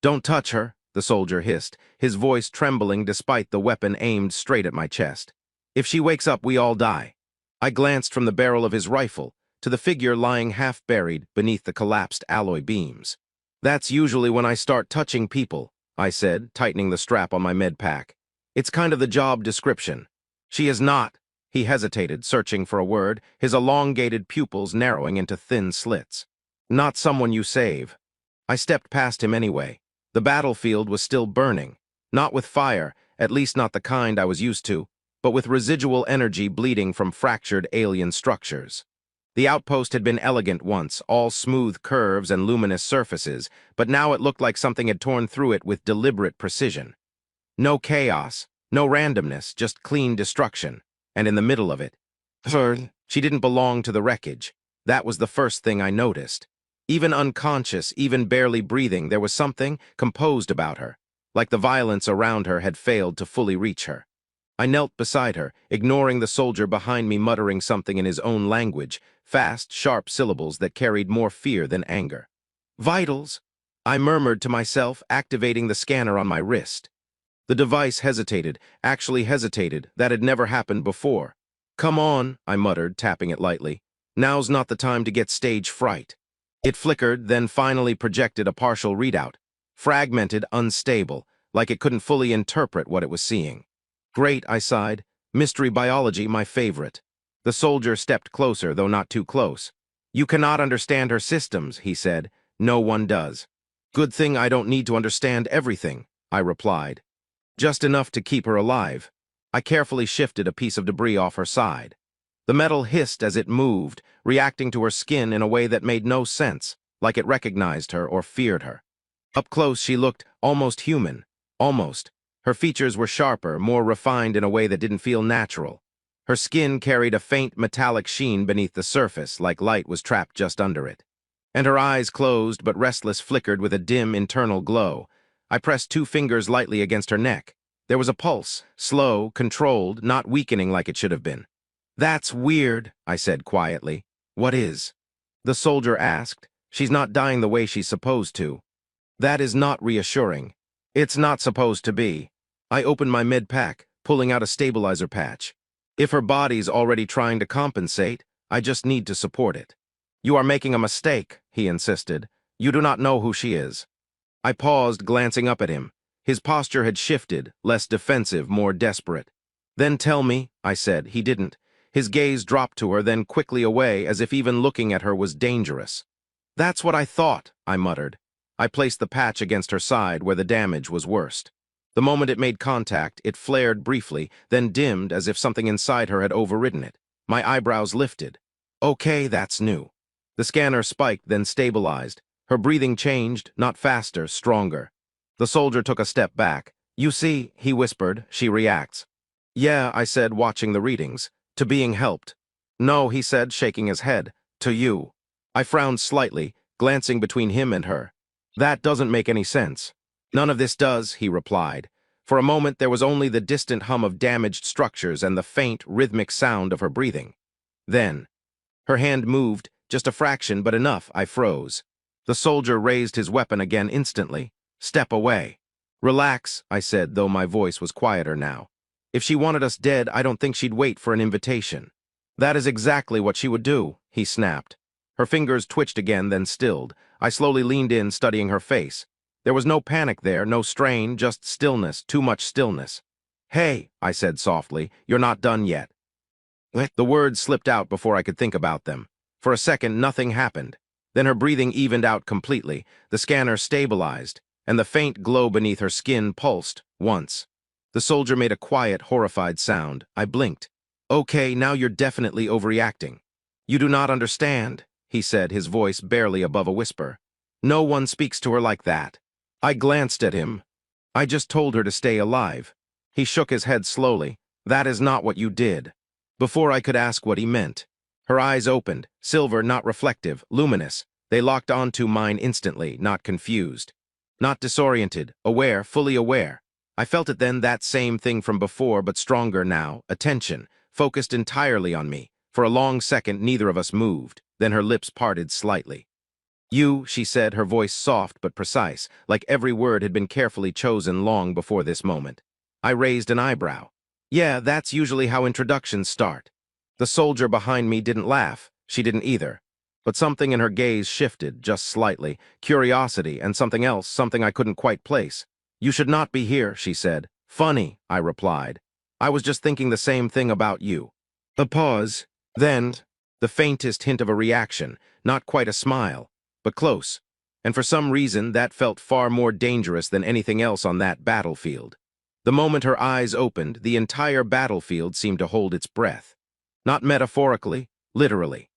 "Don't touch her," the soldier hissed, his voice trembling despite the weapon aimed straight at my chest. "If she wakes up, we all die." I glanced from the barrel of his rifle to the figure lying half-buried beneath the collapsed alloy beams. "That's usually when I start touching people," I said, tightening the strap on my med pack. "It's kind of the job description." "She is not." He hesitated, searching for a word, his elongated pupils narrowing into thin slits. "Not someone you save." I stepped past him anyway. The battlefield was still burning, not with fire, at least not the kind I was used to, but with residual energy bleeding from fractured alien structures. The outpost had been elegant once, all smooth curves and luminous surfaces, but now it looked like something had torn through it with deliberate precision. No chaos, no randomness, just clean destruction. And in the middle of it, she didn't belong to the wreckage. That was the first thing I noticed. Even unconscious, even barely breathing, there was something composed about her, like the violence around her had failed to fully reach her. I knelt beside her, ignoring the soldier behind me muttering something in his own language, fast, sharp syllables that carried more fear than anger. "Vitals," I murmured to myself, activating the scanner on my wrist. The device hesitated, actually hesitated. That had never happened before. "Come on," I muttered, tapping it lightly. "Now's not the time to get stage fright." It flickered, then finally projected a partial readout. Fragmented, unstable, like it couldn't fully interpret what it was seeing. "Great," I sighed. "Mystery biology, my favorite." The soldier stepped closer, though not too close. "You cannot understand her systems," he said. "No one does." "Good thing I don't need to understand everything," I replied. "Just enough to keep her alive." I carefully shifted a piece of debris off her side. The metal hissed as it moved, reacting to her skin in a way that made no sense, like it recognized her or feared her. Up close, she looked almost human. Almost. Her features were sharper, more refined in a way that didn't feel natural. Her skin carried a faint metallic sheen beneath the surface, like light was trapped just under it. And her eyes, closed but restless, flickered with a dim internal glow. I pressed 2 fingers lightly against her neck. There was a pulse, slow, controlled, not weakening like it should have been. "That's weird," I said quietly. "What is?" The soldier asked. "She's not dying the way she's supposed to." "That is not reassuring." "It's not supposed to be." I opened my med pack, pulling out a stabilizer patch. "If her body's already trying to compensate, I just need to support it." "You are making a mistake," he insisted. "You do not know who she is." I paused, glancing up at him. His posture had shifted, less defensive, more desperate. "Then tell me," I said. He didn't. His gaze dropped to her, then quickly away, as if even looking at her was dangerous. "That's what I thought," I muttered. I placed the patch against her side, where the damage was worst. The moment it made contact, it flared briefly, then dimmed as if something inside her had overridden it. My eyebrows lifted. "Okay, that's new." The scanner spiked, then stabilized. Her breathing changed, not faster, stronger. The soldier took a step back. "You see," he whispered, "she reacts." "Yeah," I said, watching the readings. "To being helped." "No," he said, shaking his head. "To you." I frowned slightly, glancing between him and her. "That doesn't make any sense." "None of this does," he replied. For a moment there was only the distant hum of damaged structures and the faint, rhythmic sound of her breathing. Then, her hand moved, just a fraction, but enough. I froze. The soldier raised his weapon again instantly. "Step away." "Relax," I said, though my voice was quieter now. "If she wanted us dead, I don't think she'd wait for an invitation." "That is exactly what she would do," he snapped. Her fingers twitched again, then stilled. I slowly leaned in, studying her face. There was no panic there, no strain, just stillness, too much stillness. "Hey," I said softly, "you're not done yet." The words slipped out before I could think about them. For a second, nothing happened. Then her breathing evened out completely, the scanner stabilized, and the faint glow beneath her skin pulsed, once. The soldier made a quiet, horrified sound. I blinked. "Okay, now you're definitely overreacting." "You do not understand," he said, his voice barely above a whisper. "No one speaks to her like that." I glanced at him. "I just told her to stay alive." He shook his head slowly. "That is not what you did." Before I could ask what he meant, her eyes opened, silver, not reflective, luminous. They locked onto mine instantly, not confused. Not disoriented, aware, fully aware. I felt it then, that same thing from before, but stronger now, attention, focused entirely on me. For a long second, neither of us moved. Then her lips parted slightly. You, she said, her voice soft but precise, like every word had been carefully chosen long before this moment. I raised an eyebrow. Yeah, that's usually how introductions start. The soldier behind me didn't laugh. She didn't either. But something in her gaze shifted, just slightly. Curiosity and something else, something I couldn't quite place. You should not be here, she said. Funny, I replied. I was just thinking the same thing about you. A pause. Then, the faintest hint of a reaction, not quite a smile, but close. And for some reason, that felt far more dangerous than anything else on that battlefield. The moment her eyes opened, the entire battlefield seemed to hold its breath. Not metaphorically, literally.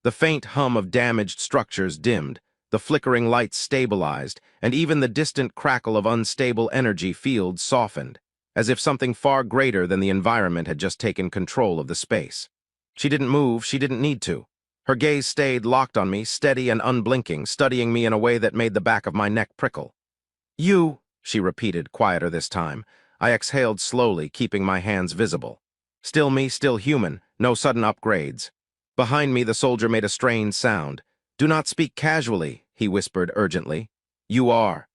The faint hum of damaged structures dimmed, the flickering lights stabilized, and even the distant crackle of unstable energy fields softened, as if something far greater than the environment had just taken control of the space. She didn't move, she didn't need to. Her gaze stayed locked on me, steady and unblinking, studying me in a way that made the back of my neck prickle. You, she repeated, quieter this time. I exhaled slowly, keeping my hands visible. Still me, still human, no sudden upgrades. Behind me, the soldier made a strained sound. Do not speak casually, he whispered urgently. You are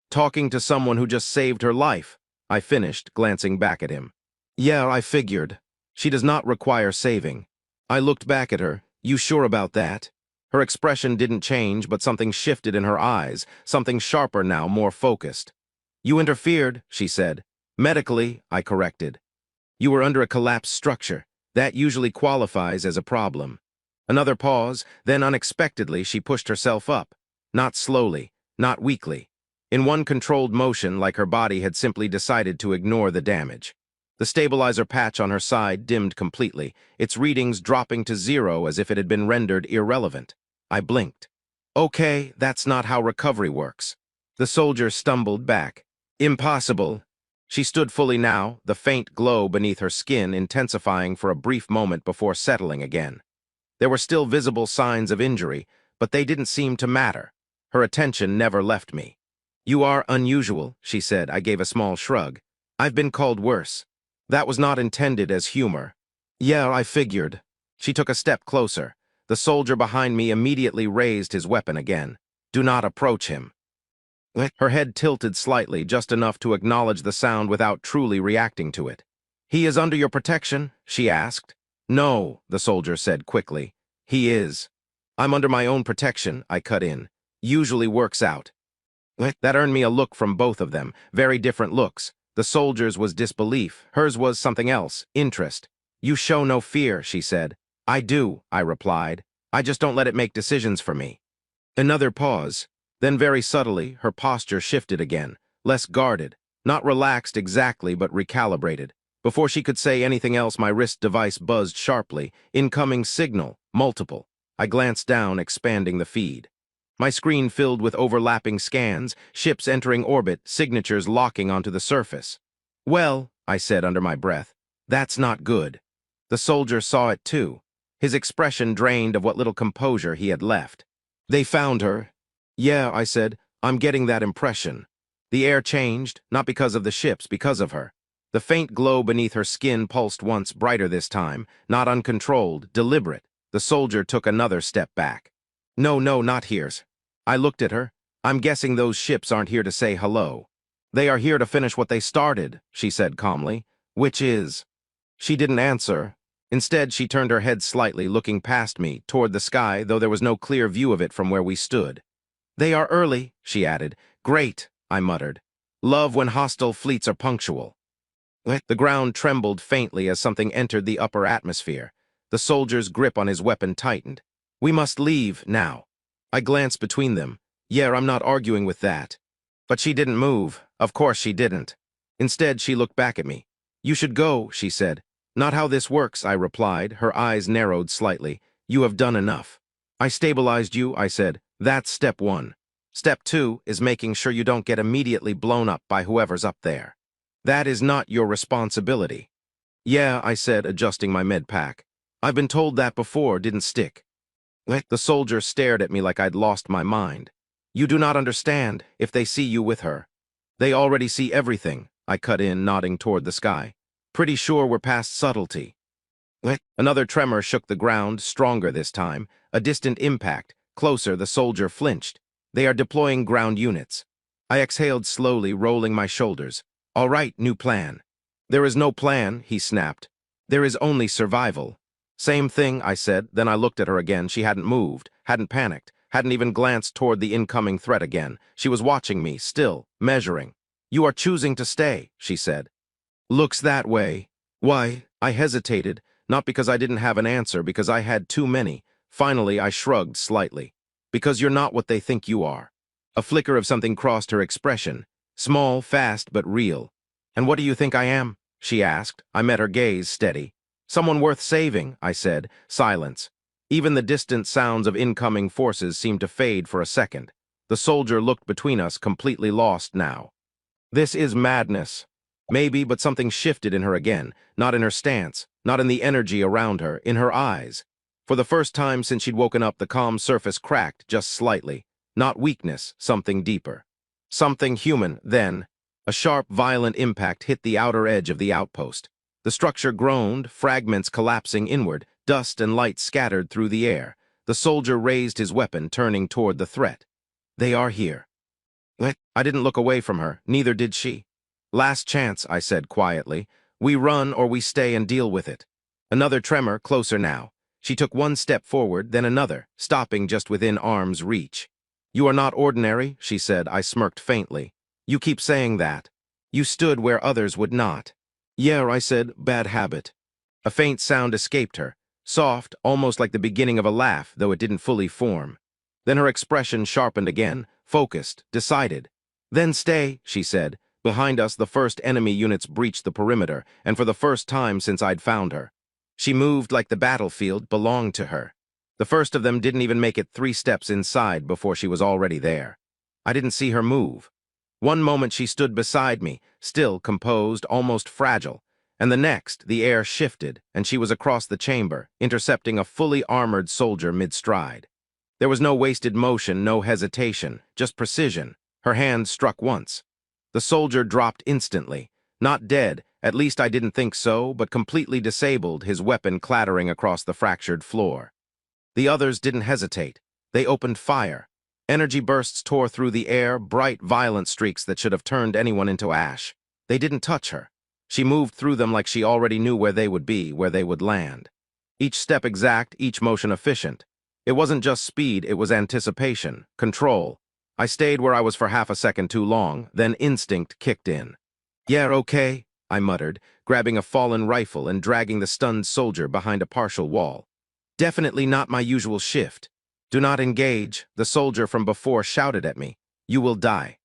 talking to someone who just saved her life, I finished, glancing back at him. Yeah, I figured. She does not require saving. I looked back at her. You sure about that? Her expression didn't change, but something shifted in her eyes, something sharper now, more focused. You interfered, she said. Medically, I corrected. You were under a collapsed structure. That usually qualifies as a problem. Another pause, then unexpectedly she pushed herself up. Not slowly, not weakly. In one controlled motion, like her body had simply decided to ignore the damage. The stabilizer patch on her side dimmed completely, its readings dropping to 0 as if it had been rendered irrelevant. I blinked. Okay, that's not how recovery works. The soldier stumbled back. Impossible. She stood fully now, the faint glow beneath her skin intensifying for a brief moment before settling again. There were still visible signs of injury, but they didn't seem to matter. Her attention never left me. You are unusual, she said. I gave a small shrug. I've been called worse. That was not intended as humor. Yeah, I figured. She took a step closer. The soldier behind me immediately raised his weapon again. Do not approach him. Her head tilted slightly, just enough to acknowledge the sound without truly reacting to it. He is under your protection? She asked. No, the soldier said quickly. He is. I'm under my own protection, I cut in. Usually works out. That earned me a look from both of them, very different looks. The soldier's was disbelief, hers was something else, interest. You show no fear, she said. I do, I replied. I just don't let it make decisions for me. Another pause. Then very subtly, her posture shifted again, less guarded, not relaxed exactly but recalibrated. Before she could say anything else, my wrist device buzzed sharply. Incoming signal, multiple. I glanced down, expanding the feed. My screen filled with overlapping scans, ships entering orbit, signatures locking onto the surface. Well, I said under my breath, that's not good. The soldier saw it too, his expression drained of what little composure he had left. They found her. Yeah, I said, I'm getting that impression. The air changed, not because of the ships, because of her. The faint glow beneath her skin pulsed once, brighter this time, not uncontrolled, deliberate. The soldier took another step back. No, not here's. I looked at her. I'm guessing those ships aren't here to say hello. They are here to finish what they started, she said calmly. Which is? She didn't answer. Instead, she turned her head slightly, looking past me, toward the sky, though there was no clear view of it from where we stood. They are early, she added. Great, I muttered. Love when hostile fleets are punctual. The ground trembled faintly as something entered the upper atmosphere. The soldier's grip on his weapon tightened. We must leave, now. I glanced between them. Yeah, I'm not arguing with that. But she didn't move. Of course she didn't. Instead, she looked back at me. You should go, she said. Not how this works, I replied, her eyes narrowed slightly. You have done enough. I stabilized you, I said. That's step 1. Step 2 is making sure you don't get immediately blown up by whoever's up there. That is not your responsibility. Yeah, I said, adjusting my med pack. I've been told that before, didn't stick. The soldier stared at me like I'd lost my mind. You do not understand if they see you with her. They already see everything, I cut in, nodding toward the sky. Pretty sure we're past subtlety. Another tremor shook the ground, stronger this time, a distant impact, Closer, the soldier flinched. They are deploying ground units. I exhaled slowly, rolling my shoulders. All right, new plan. There is no plan, he snapped. There is only survival. Same thing, I said. Then I looked at her again. She hadn't moved, hadn't panicked, hadn't even glanced toward the incoming threat again. She was watching me, still, measuring. You are choosing to stay, she said. Looks that way. Why? I hesitated, not because I didn't have an answer, because I had too many. Finally, I shrugged slightly. Because you're not what they think you are. A flicker of something crossed her expression. Small, fast, but real. And what do you think I am? She asked. I met her gaze steady. Someone worth saving, I said. Silence. Even the distant sounds of incoming forces seemed to fade for a second. The soldier looked between us, completely lost now. This is madness. Maybe, but something shifted in her again. Not in her stance, not in the energy around her, in her eyes. For the first time since she'd woken up, the calm surface cracked just slightly. Not weakness, something deeper. Something human, then. A sharp, violent impact hit the outer edge of the outpost. The structure groaned, fragments collapsing inward, dust and light scattered through the air. The soldier raised his weapon, turning toward the threat. They are here. I didn't look away from her, neither did she. Last chance, I said quietly. We run or we stay and deal with it. Another tremor, closer now. She took one step forward, then another, stopping just within arm's reach. You are not ordinary, she said. I smirked faintly. You keep saying that. You stood where others would not. Yeah, I said, bad habit. A faint sound escaped her, soft, almost like the beginning of a laugh, though it didn't fully form. Then her expression sharpened again, focused, decided. Then stay, she said. Behind us, the first enemy units breached the perimeter, and for the first time since I'd found her. She moved like the battlefield belonged to her. The first of them didn't even make it 3 steps inside before she was already there. I didn't see her move. One moment she stood beside me, still composed, almost fragile, and the next, the air shifted, and she was across the chamber, intercepting a fully armored soldier mid-stride. There was no wasted motion, no hesitation, just precision. Her hand struck once. The soldier dropped instantly. Not dead, at least I didn't think so, but completely disabled, his weapon clattering across the fractured floor. The others didn't hesitate. They opened fire. Energy bursts tore through the air, bright, violent streaks that should have turned anyone into ash. They didn't touch her. She moved through them like she already knew where they would be, where they would land. Each step exact, each motion efficient. It wasn't just speed, it was anticipation, control. I stayed where I was for half a second too long, then instinct kicked in. Yeah, okay, I muttered, grabbing a fallen rifle and dragging the stunned soldier behind a partial wall. Definitely not my usual shift. Do not engage, the soldier from before shouted at me. You will die.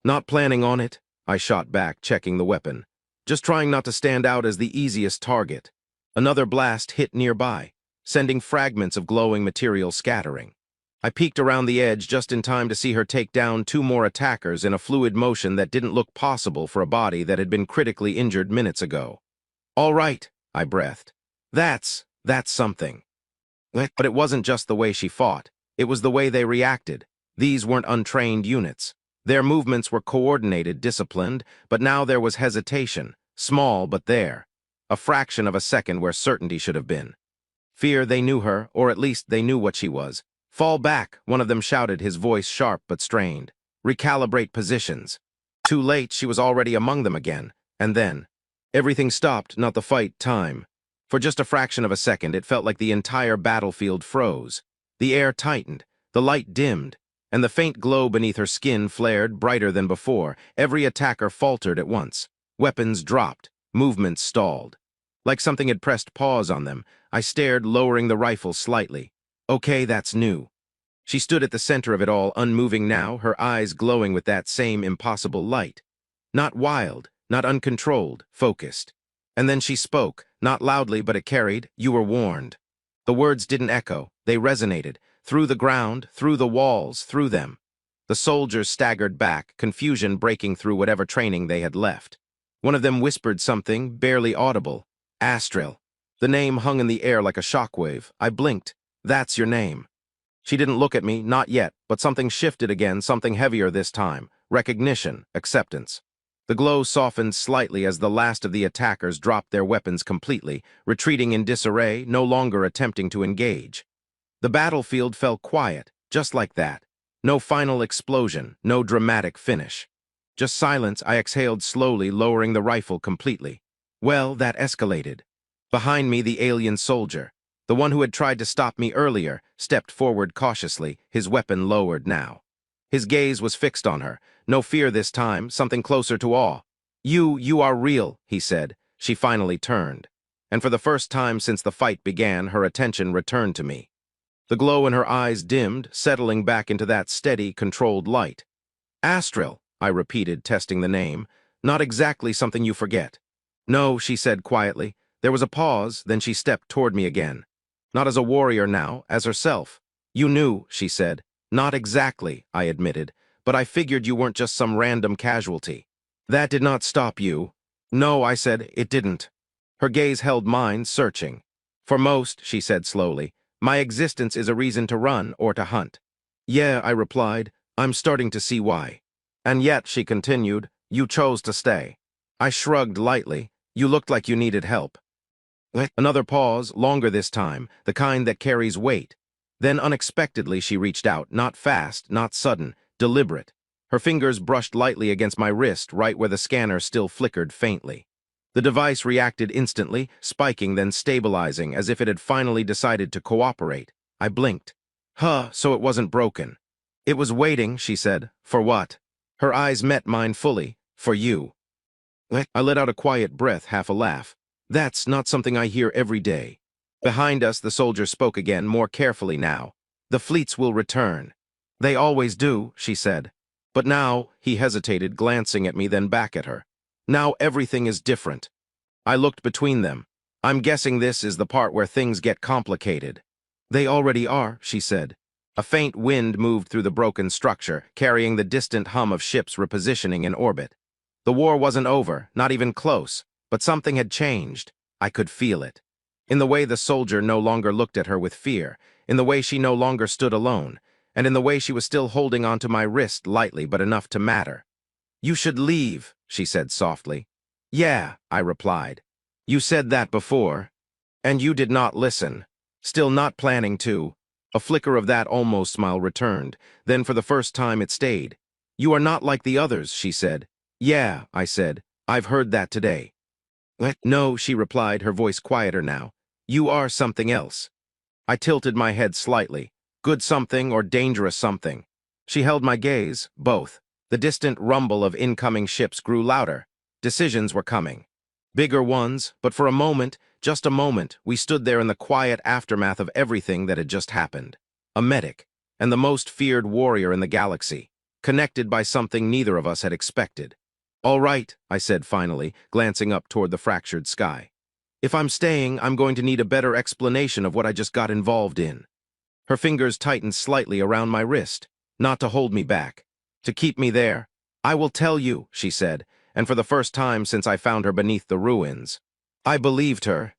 Not planning on it, I shot back, checking the weapon. Just trying not to stand out as the easiest target. Another blast hit nearby, sending fragments of glowing material scattering. I peeked around the edge just in time to see her take down 2 more attackers in a fluid motion that didn't look possible for a body that had been critically injured minutes ago. All right, I breathed. That's something. But it wasn't just the way she fought. It was the way they reacted. These weren't untrained units. Their movements were coordinated, disciplined, but now there was hesitation, small but there. A fraction of a second where certainty should have been. Fear they knew her, or at least they knew what she was. Fall back, one of them shouted, his voice sharp but strained. Recalibrate positions. Too late, she was already among them again. And then, everything stopped, not the fight, time. For just a fraction of a second, it felt like the entire battlefield froze. The air tightened, the light dimmed, and the faint glow beneath her skin flared brighter than before. Every attacker faltered at once. Weapons dropped, movements stalled. Like something had pressed pause on them, I stared, lowering the rifle slightly. Okay, that's new. She stood at the center of it all, unmoving now, her eyes glowing with that same impossible light. Not wild, not uncontrolled, focused. And then she spoke, not loudly, but it carried. You were warned. The words didn't echo. They resonated. Through the ground, through the walls, through them. The soldiers staggered back, confusion breaking through whatever training they had left. One of them whispered something, barely audible. Astral. The name hung in the air like a shockwave. I blinked. That's your name. She didn't look at me, not yet, but something shifted again, something heavier this time. Recognition, acceptance. The glow softened slightly as the last of the attackers dropped their weapons completely, retreating in disarray, no longer attempting to engage. The battlefield fell quiet, just like that. No final explosion, no dramatic finish. Just silence. I exhaled slowly, lowering the rifle completely. Well, that escalated. Behind me, the alien soldier, the one who had tried to stop me earlier, stepped forward cautiously, his weapon lowered now. His gaze was fixed on her. No fear this time, something closer to awe. You are real," he said. She finally turned. And for the first time since the fight began, her attention returned to me. The glow in her eyes dimmed, settling back into that steady, controlled light. "Astral," I repeated, testing the name. "Not exactly something you forget." "No," she said quietly. There was a pause, then she stepped toward me again. Not as a warrior now, as herself. "You knew," she said. "Not exactly," I admitted, "but I figured you weren't just some random casualty." "That did not stop you." "No," I said, "it didn't." Her gaze held mine, searching. "For most," she said slowly, "my existence is a reason to run or to hunt." "Yeah," I replied, "I'm starting to see why." "And yet," she continued, "you chose to stay." I shrugged lightly. "You looked like you needed help." Another pause, longer this time, the kind that carries weight. Then unexpectedly she reached out, not fast, not sudden, deliberate. Her fingers brushed lightly against my wrist, right where the scanner still flickered faintly. The device reacted instantly, spiking then stabilizing, as if it had finally decided to cooperate. I blinked. "Huh, so it wasn't broken." "It was waiting," she said. "For what?" Her eyes met mine fully. "For you." I let out a quiet breath, half a laugh. "That's not something I hear every day." Behind us, the soldier spoke again, more carefully now. "The fleets will return." "They always do," she said. "But now," he hesitated, glancing at me, then back at her. "Now everything is different." I looked between them. "I'm guessing this is the part where things get complicated." "They already are," she said. A faint wind moved through the broken structure, carrying the distant hum of ships repositioning in orbit. The war wasn't over, not even close, but something had changed. I could feel it. In the way the soldier no longer looked at her with fear, in the way she no longer stood alone, and in the way she was still holding onto my wrist lightly but enough to matter. "You should leave," she said softly. "Yeah," I replied. "You said that before. And you did not listen. Still not planning to." A flicker of that almost smile returned. Then for the first time it stayed. "You are not like the others," she said. "Yeah," I said. "I've heard that today." "No," she replied, her voice quieter now. "You are something else." I tilted my head slightly. Good something or dangerous something. She held my gaze, both. The distant rumble of incoming ships grew louder. Decisions were coming. Bigger ones, but for a moment, just a moment, we stood there in the quiet aftermath of everything that had just happened. A medic, and the most feared warrior in the galaxy, connected by something neither of us had expected. "All right," I said finally, glancing up toward the fractured sky. "If I'm staying, I'm going to need a better explanation of what I just got involved in." Her fingers tightened slightly around my wrist, not to hold me back, to keep me there. "I will tell you," she said, and for the first time since I found her beneath the ruins. I believed her.